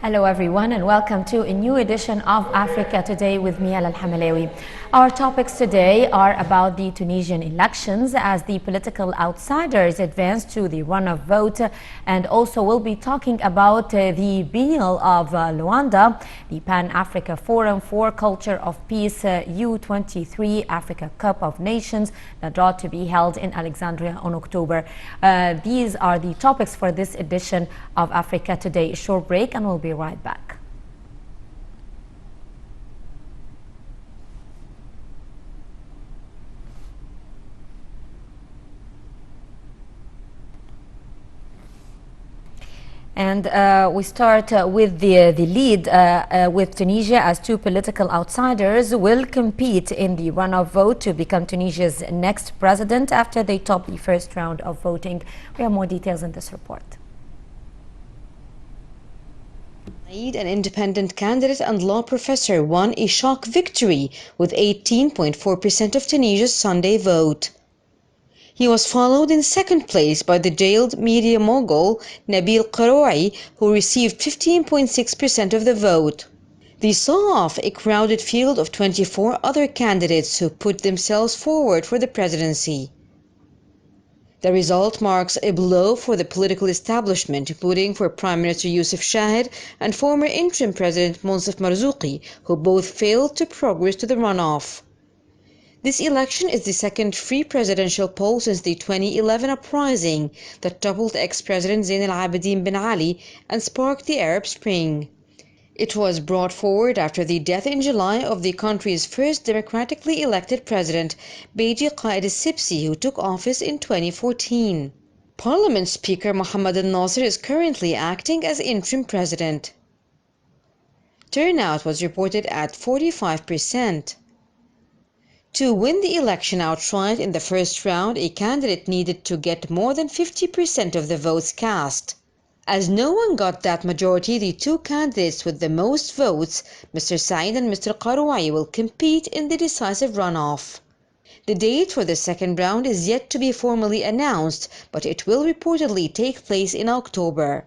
Hello everyone and welcome to a new edition of Africa Today with me, Al Hamalawi. Our topics today are about the Tunisian elections as the political outsiders advance to the runoff vote, and also we'll be talking about the Biennale of Luanda, the Pan-Africa Forum for Culture of Peace U23 Africa Cup of Nations that ought to be held in Alexandria on October. These are the topics for this edition of Africa Today. A short break and we'll be right back. And we start with the lead with Tunisia, as two political outsiders will compete in the runoff vote to become Tunisia's next president after they top the first round of voting. We have more details in this report. An independent candidate and law professor, won a shock victory with 18.4% of Tunisia's Sunday vote. He was followed in second place by the jailed media mogul Nabil Karoui, who received 15.6% of the vote. They saw off a crowded field of 24 other candidates who put themselves forward for the presidency. The result marks a blow for the political establishment, including for Prime Minister Youssef Chahed and former interim President Monsef Marzouki, who both failed to progress to the runoff. This election is the second free presidential poll since the 2011 uprising that toppled ex-President Zain al-Abidine Ben Ali and sparked the Arab Spring. It was brought forward after the death in July of the country's first democratically elected president, Beji Qaid Essebsi, who took office in 2014. Parliament Speaker Mohamed al-Nasser is currently acting as interim president. Turnout was reported at 45%. To win the election outright in the first round, a candidate needed to get more than 50% of the votes cast. As no one got that majority, the two candidates with the most votes, Mr. Said and Mr. Karoui, will compete in the decisive runoff. The date for the second round is yet to be formally announced, but it will reportedly take place in October.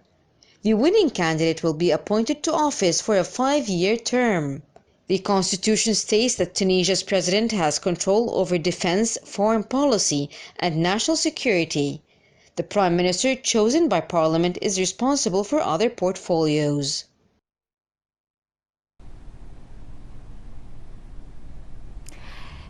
The winning candidate will be appointed to office for a 5-year term. The constitution states that Tunisia's president has control over defense, foreign policy, and national security. The prime minister, chosen by parliament, is responsible for other portfolios.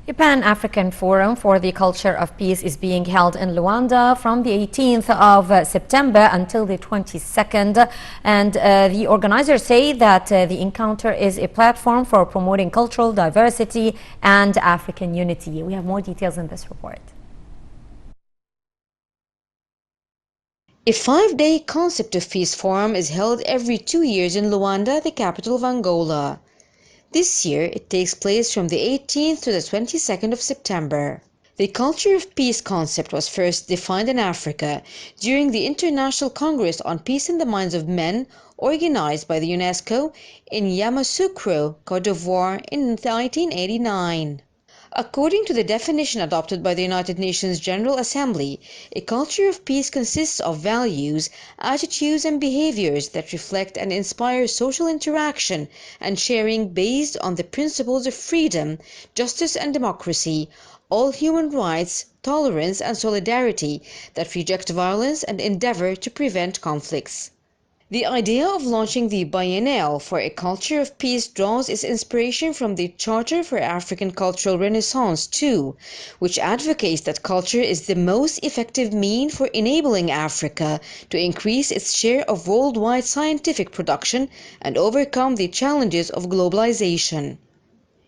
The Pan-African Forum for the Culture of Peace is being held in Luanda from the 18th of September until the 22nd. And the organizers say that the encounter is a platform for promoting cultural diversity and African unity. We have more details in this report. A 5-day Concept of Peace Forum is held every 2 years in Luanda, the capital of Angola. This year, it takes place from the 18th to the 22nd of September. The Culture of Peace concept was first defined in Africa during the International Congress on Peace in the Minds of Men, organized by the UNESCO in Yamoussoukro, Côte d'Ivoire in 1989. According to the definition adopted by the United Nations General Assembly, a culture of peace consists of values, attitudes, and behaviors that reflect and inspire social interaction and sharing based on the principles of freedom, justice, and democracy, all human rights, tolerance, and solidarity that reject violence and endeavor to prevent conflicts. The idea of launching the Biennale for a Culture of Peace draws its inspiration from the Charter for African Cultural Renaissance too, which advocates that culture is the most effective means for enabling Africa to increase its share of worldwide scientific production and overcome the challenges of globalization.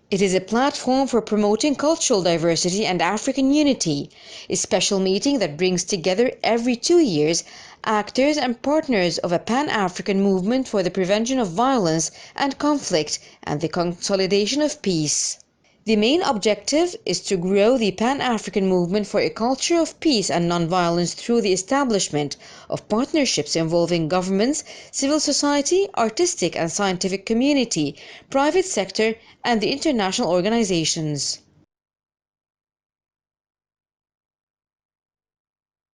It is a platform for promoting cultural diversity and African unity, a special meeting that brings together every 2 years actors and partners of a Pan-African movement for the prevention of violence and conflict and the consolidation of peace. The main objective is to grow the Pan-African movement for a culture of peace and nonviolence through the establishment of partnerships involving governments, civil society, artistic and scientific community, private sector, and the international organizations.